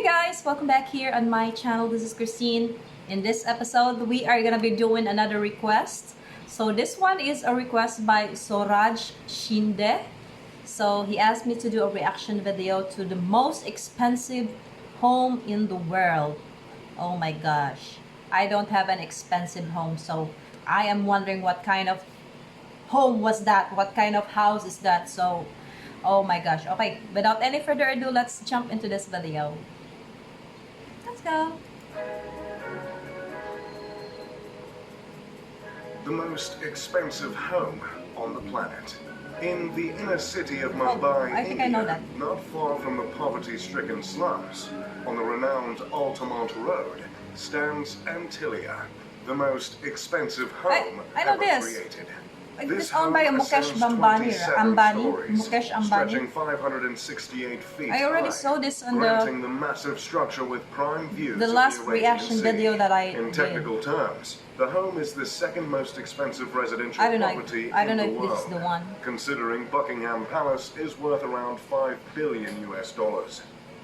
Hey guys, welcome back here on my channel. This is Christine. In this episode, we are gonna be doing another request. So this one is a request by Soraj Shinde. So he asked me to do a reaction video to the most expensive home in the world. Oh my gosh. I don't have an expensive home, so I am wondering what kind of home was that? What kind of house is that? So oh my gosh. Okay, without any further ado, let's jump into this video. Let's go. The most expensive home on the planet. In the inner city of Mumbai, I think I know that. not far from the poverty-stricken slums, on the renowned Altamont Road, stands Antilia, the most expensive home I know ever this. created. This is owned by Mukesh Ambani. Mukesh Ambani. Stretching 568 feet I already high, saw this on granting the massive structure with prime views the of last the Arabian reaction Sea. video that I In did. technical terms, the home is the second most expensive residential I don't property know. I don't know in if the this is world, the one. considering Buckingham Palace is worth around $5 billion US.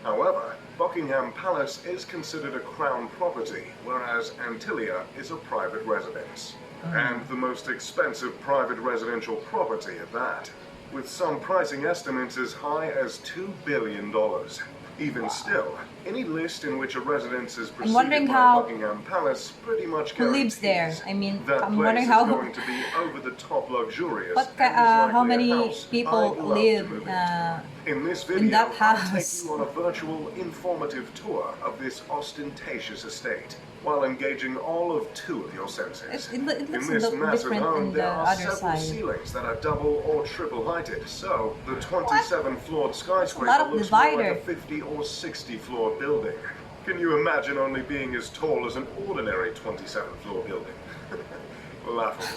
However, Buckingham Palace is considered a crown property, whereas Antilia is a private residence. And the most expensive private residential property at that, with some pricing estimates as high as $2 billion. Even still, any list in which a residence is preceded wondering by how- Buckingham Palace pretty much Who lives there? guarantees I mean, that I'm place wondering is how going to be over the top luxurious. what and is likely how a many house people I'd love to live move into. In this video, in that I'll house. take you on a virtual, informative tour of this ostentatious estate, while engaging all of two of your senses. It looks in this a bit massive different home, in there the are other several side. ceilings that are double or triple heighted, so the 27-floored skyscraper lot of looks more like divider. a 50 or 60-floor building. Can you imagine only being as tall as an ordinary 27-floor building? Laughable.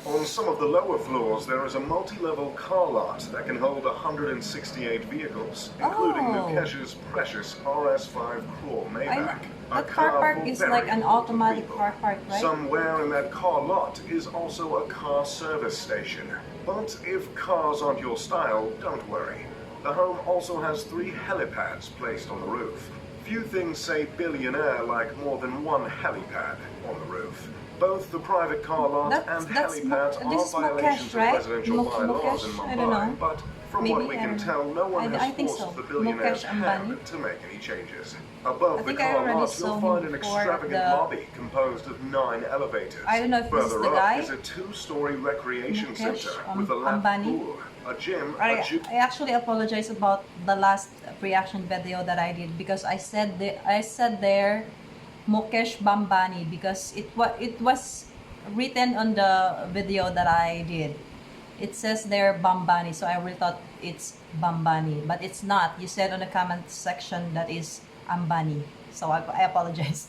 On some of the lower floors, there is a multi-level car lot that can hold 168 vehicles, including Oh. Mukesh's precious RS5 Crawl Maybach. That car park is like an automatic car park, right? Somewhere in that car lot is also a car service station. But if cars aren't your style, don't worry. The home also has 3 helipads placed on the roof. Few things say billionaire like more than one helipad on the roof. Both the private car lot and helipads this is are violations Mukesh, right? of residential bylaws in Mukesh? I don't know. Mumbai, but from what Maybe, we I can don't know. tell, no one I has think forced so. the billionaire's Mukesh Ambani. hand to make any changes. Above I the think I car already lot, saw you'll him find an before extravagant the- lobby composed of 9 elevators. I don't know if this is Further the up guy. is a 2-story recreation Mukesh center with a lap Ambani. pool, a gym, I a I actually apologize about the last reaction video that I did because I said there Mukesh Bambani because it was written on the video that I did. It says there Bambani, so I really thought it's Bambani, but it's not. You said on the comment section that is Ambani, so I apologize.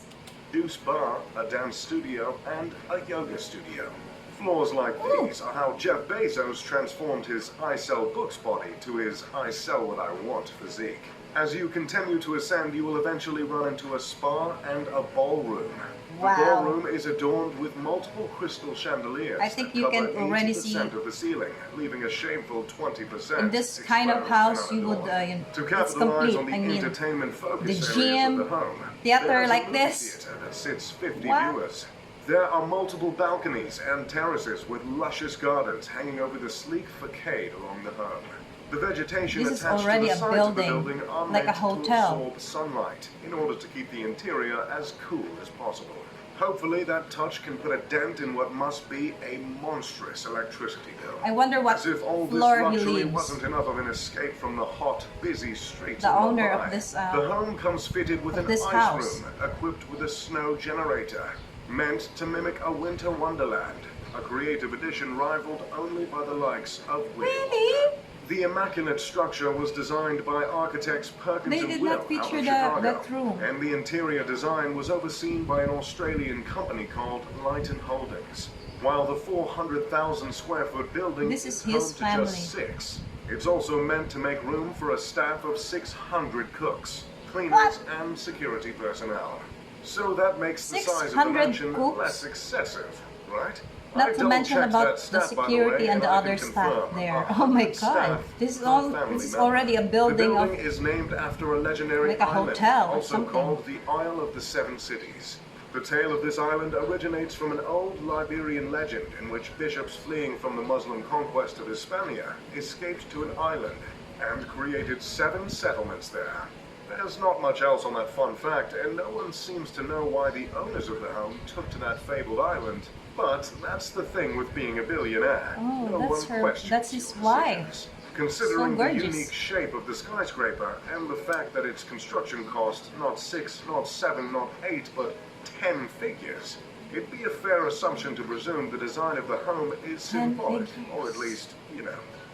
juice bar, a dance studio, and a yoga studio. Floors like these are how Jeff Bezos transformed his I sell books body to his I sell what I want physique. As you continue to ascend, you will eventually run into a spa and a ballroom. Wow. The ballroom is adorned with multiple crystal chandeliers. I think that you can cover already 80% see of the ceiling, leaving a shameful 20% in this kind of exposed house and you would unadorned. To it's capitalize complete. on the I mean, entertainment focus the areas gym, of the home, theater there's a like movie this. theater that sits 50 What? viewers. There are multiple balconies and terraces with luscious gardens hanging over the sleek facade along the home. The vegetation This is attached already to a the sides of the building, building are like a meant hotel. to absorb sunlight in order to keep the interior as cool as possible. Hopefully that touch can put a dent in what must be a monstrous electricity bill. I wonder what As if all this floor he luxury lives. wasn't enough of an escape from the hot, busy streets The of owner Mumbai. of this, the home comes fitted with of an this ice house. room equipped with a snow generator, meant to mimic a winter wonderland, a creative addition rivaled only by the likes of Willy Really? Wonka. The immaculate structure was designed by architects Perkins They and did Will not out feature of that Chicago, room. and the interior design was overseen by an Australian company called Lighton Holdings. While the 400,000 square foot building This is home his to family. just 6, it's also meant to make room for a staff of 600 cooks, cleaners, and security personnel. So that makes the size of the 600 mansion cooks? less excessive, right? Not to mention double-checked about that the stat, by the security way, and the I other can staff confirm there. Oh my 100 god. staff This is per all family this is member. already a The building building of is named after a legendary like a island, hotel or also something. called the Isle of the Seven Cities. The tale of this island originates from an old Liberian legend in which bishops fleeing from the Muslim conquest of Hispania escaped to an island and created 7 settlements there. There's not much else on that fun fact, and no one seems to know why the owners of the home took to that fabled island. But that's the thing with being a billionaire. Oh, No that's one her. questions That's his your wife. decisions. Considering So the gorgeous. unique shape of the skyscraper and the fact that its construction cost not 6, not 7, not 8, but 10 figures, it'd be a fair assumption to presume the design of the home is 10 symbolic, figures. or at least,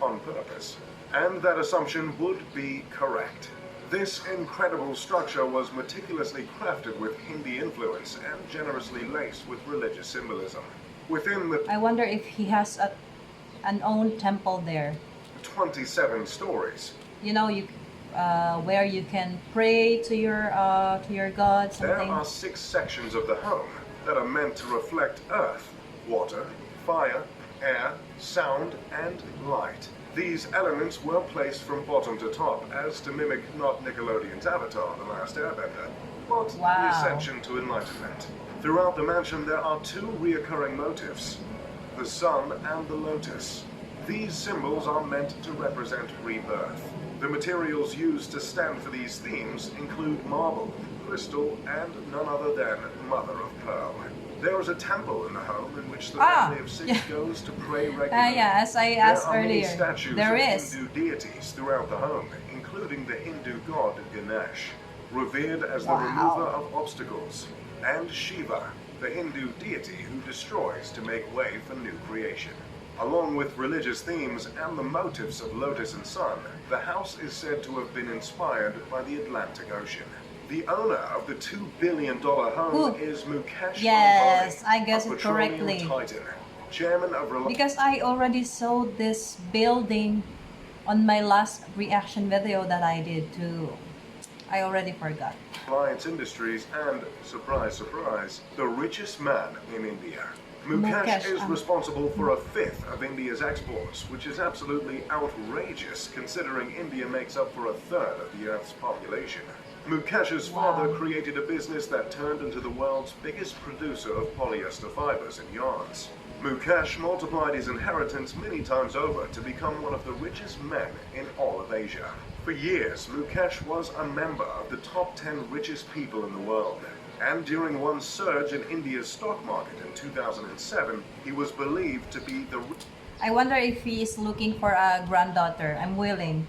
on purpose. And that assumption would be correct. This incredible structure was meticulously crafted with Hindi influence and generously laced with religious symbolism. Within the I wonder if he has an own temple there. 27 stories, You know, where you can pray to your God, there something. are 6 sections of the home that are meant to reflect earth, water, fire, air, sound, and light. These elements were placed from bottom to top as to mimic not Nickelodeon's Avatar, The Last Airbender, but Wow. the ascension to enlightenment. Throughout the mansion there are 2 reoccurring motifs, the sun and the lotus. These symbols are meant to represent rebirth. The materials used to stand for these themes include marble, crystal, and none other than mother of pearl. There is a temple in the home in which the family of 6 yeah. goes to pray regularly. Yeah, as I asked there are many earlier, statues there of is. Hindu deities throughout the home, including the Hindu god Ganesh, revered as the Wow. remover of obstacles, and Shiva, the Hindu deity who destroys to make way for new creation. Along with religious themes and the motifs of lotus and sun, the house is said to have been inspired by the Atlantic Ocean. The owner of the $2 billion home Who? is Mukesh Yes, Ambani, I guessed a it petroleum correctly. titan, chairman of Because I already saw this building on my last reaction video that I did too. I already forgot. Reliance Industries and, surprise, surprise, the richest man in India. Mukesh Mukesh, is responsible for 1/5 of India's exports, which is absolutely outrageous considering India makes up for 1/3 of the Earth's population. Mukesh's father created a business that turned into the world's biggest producer of polyester fibers and yarns. Mukesh multiplied his inheritance many times over to become one of the richest men in all of Asia. For years, Mukesh was a member of the top 10 richest people in the world. And during one surge in India's stock market in 2007, he was believed to be the I wonder if he is looking for a granddaughter. I'm willing.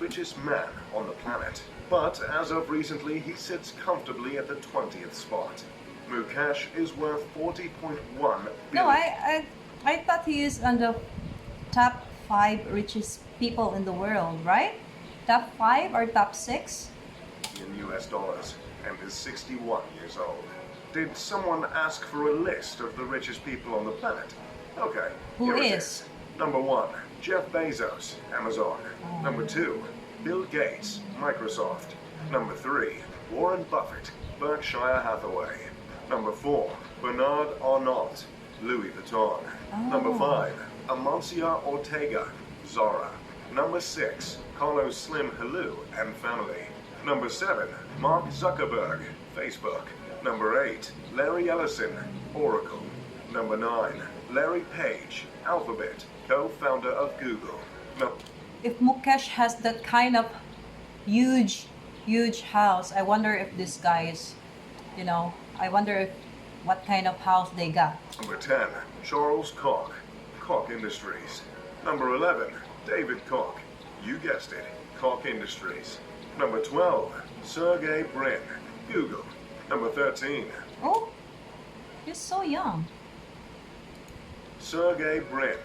richest man on the planet. But as of recently, he sits comfortably at the 20th spot. Mukesh is worth 40.1 billion. No, I thought he is on the top 5 richest people in the world, right? Top 5 or top 6? in US dollars and is 61 years old. Did someone ask for a list of the richest people on the planet? Okay. Who here it is? Number 1, Jeff Bezos, Amazon. Number 2, Bill Gates, Microsoft. Number 3, Warren Buffett, Berkshire Hathaway. Number 4, Bernard Arnault, Louis Vuitton. Number 5, Amancio Ortega, Zara. Number 6, Carlos Slim Helou and family. Number 7, Mark Zuckerberg, Facebook. Number 8, Larry Ellison, Oracle. Number 9, Larry Page, Alphabet, co-founder of Google. If Mukesh has that kind of huge house, I wonder if this guy is, I wonder if what kind of house they got. Number 10, Charles Koch, Koch Industries. Number 11, David Koch, you guessed it, Koch Industries. Number 12, Sergey Brin, Google. Number 13, Oh, he's so young. Sergey Brin,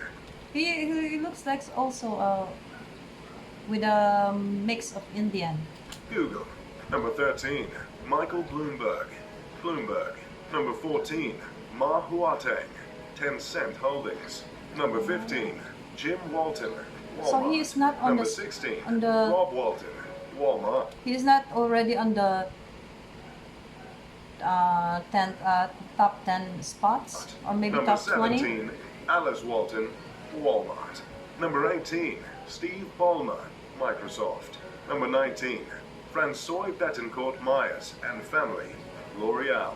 He looks like also with a mix of Indian. Google. Number 13, Michael Bloomberg, Bloomberg. Number 14, Ma Huateng, Tencent Holdings. Number 15, Jim Walton, Walmart. So he is not on Number the 16, on the Rob Walton, Walmart. he is not already on the top 10 spots, or maybe Number top 20. 17, Alice Walton, Walmart. Number 18, Steve Ballmer, Microsoft. Number 19, François Bettencourt Myers and family, L'Oreal.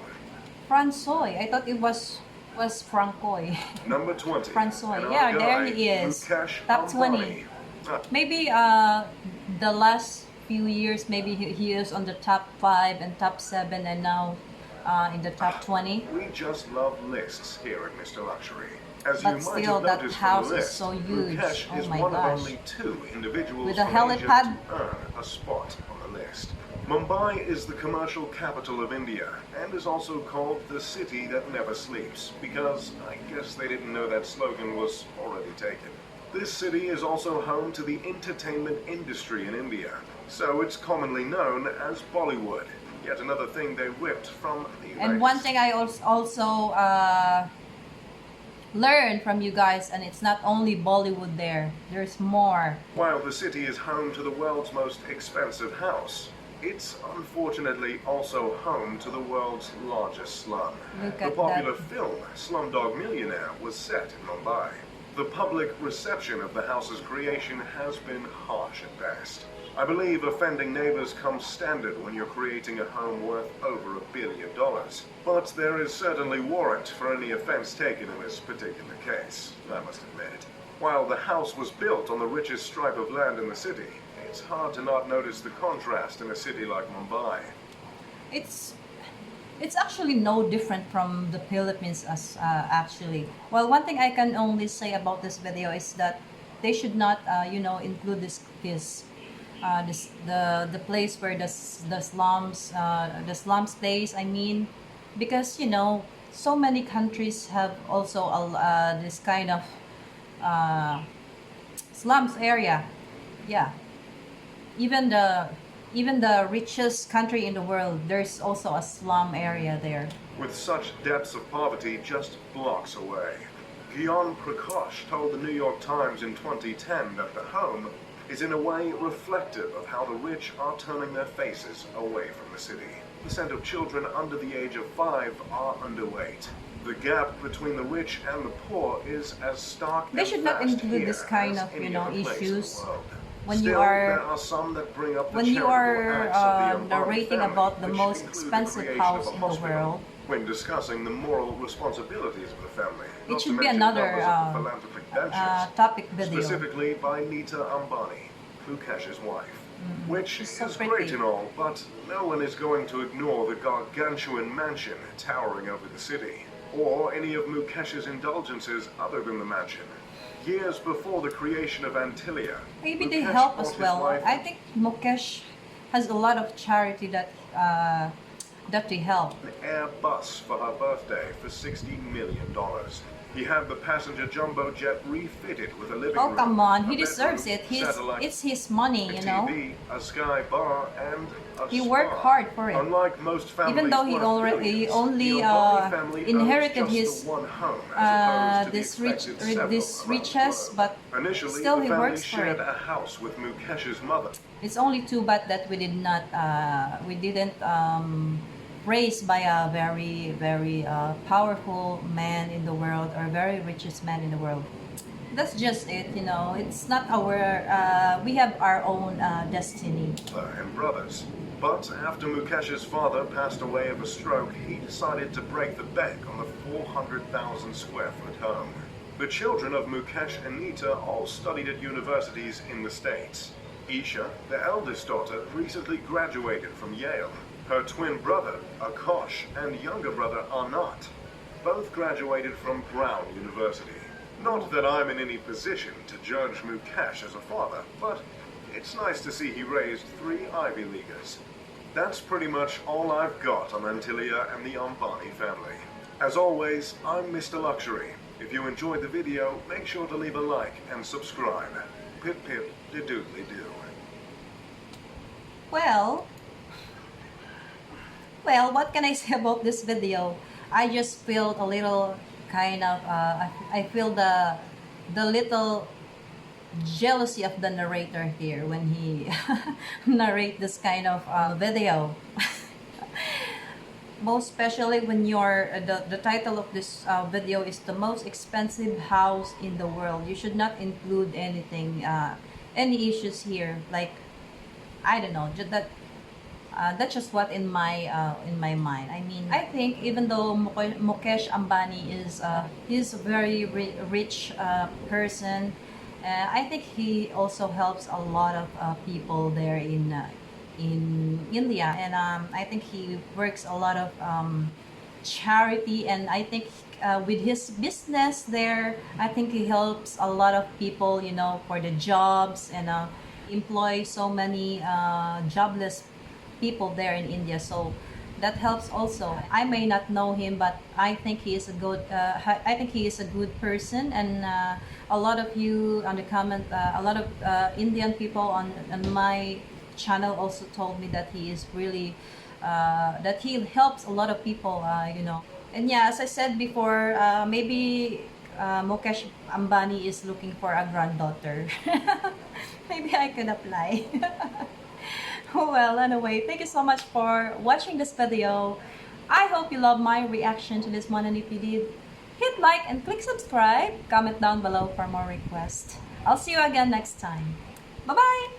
Francois, I thought it was Francois. Number 20, Francois, and our yeah, there guy, he is. Mukesh Top 20. Ambani. Maybe the last few years, maybe he is on the top 5 and top 7, and now in the top 20. We just love lists here at Mr. Luxury. As But you might still, have that noticed house from the is list, so huge. Mukesh Oh is my one gosh. of only 2 individuals With a from Asia helipad. to earn a spot on the list. Mumbai is the commercial capital of India and is also called the city that never sleeps because I guess they didn't know that slogan was already taken. This city is also home to the entertainment industry in India, so it's commonly known as Bollywood. Yet another thing they ripped from the United And one thing I also learned from you guys, and it's not only Bollywood there. There's more. While the city is home to the world's most expensive house, it's unfortunately also home to the world's largest slum. Look The at popular that. film Slumdog Millionaire was set in Mumbai. The public reception of the house's creation has been harsh at best. I believe offending neighbors comes standard when you're creating a home worth over $1 billion. But there is certainly warrant for any offense taken in this particular case, I must admit. While the house was built on the richest stripe of land in the city, it's hard to not notice the contrast in a city like Mumbai. It's actually no different from the Philippines as actually. Well, one thing I can only say about this video is that they should not include the place where the slums stays, I mean, because so many countries have also this kind of slums area. Yeah, even the richest country in the world, there's also a slum area there. With such depths of poverty just blocks away. Gyan Prakash told the New York Times in 2010 that the home is in a way reflective of how the rich are turning their faces away from the city. The percent of children under the age of 5 are underweight. The gap between the rich and the poor is as stark They and should not vast include here this kind as of, any other place in the issues world. when Still, you are there are some that bring up the when you charitable are acts of the Ambani narrating family, about the which most include the expensive creation house of a in the hospital. world. When discussing the moral responsibilities of the family, It not to should be mention another numbers of the philanthropic ventures, topic video. specifically by Nita Ambani, Mukesh's wife. Which She's so is pretty. great and all, but no one is going to ignore the gargantuan mansion towering over the city, or any of Mukesh's indulgences other than the mansion. Years before the creation of Antilia, Maybe they Mukesh help bought as his well. wife- I think Mukesh has a lot of charity that they help. an Airbus for her birthday for $60 million. He had the passenger jumbo jet refitted with a living Oh room. come on, a he deserves bedroom, it. satellite, It's his money, a you know. TV, a sky bar, and a He spa. worked hard for it. Unlike most families Even though he worth only billions, the Ambani family owns inherited just his the one home, as opposed to the expected this several around the riches, world. but Initially, still the he family works for shared it. a house with Mukesh's mother. It's only too bad that we didn't raised by a very powerful man in the world, or very richest man in the world. That's just it, it's not our we have our own destiny. And brothers. But after Mukesh's father passed away of a stroke, he decided to break the bank on the 400,000 square foot home. The children of Mukesh and Nita all studied at universities in the States. Isha, the eldest daughter, recently graduated from Yale. Her twin brother, Akash, and younger brother, Anat, both graduated from Brown University. Not that I'm in any position to judge Mukesh as a father, but it's nice to see he raised 3 Ivy Leaguers. That's pretty much all I've got on Antilia and the Ambani family. As always, I'm Mr. Luxury. If you enjoyed the video, make sure to leave a like and subscribe. Pip pip de doodly doo. Well, what can I say about this video? I just feel a little kind of I feel the little jealousy of the narrator here when he narrate this kind of video. most especially when you're the title of this video is the most expensive house in the world. You should not include anything, any issues here. Like, I don't know, just that. That's just what in my mind. I mean, I think even though Mukesh Ambani is he's a very rich person, I think he also helps a lot of people there in India, and I think he works a lot of charity, and I think with his business there, I think he helps a lot of people, you know, for the jobs, and employ so many jobless people there in India. So that helps also. I may not know him, but I think he is a good. I think he is a good person, and a lot of you on the comment, a lot of Indian people on my channel also told me that he is really that he helps a lot of people. You know, and yeah, as I said before, maybe Mukesh Ambani is looking for a granddaughter. Maybe I can apply. Well, anyway, thank you so much for watching this video. I hope you love my reaction to this one, and if you did, hit like and click subscribe. Comment down below for more requests. I'll see you again next time. Bye-bye!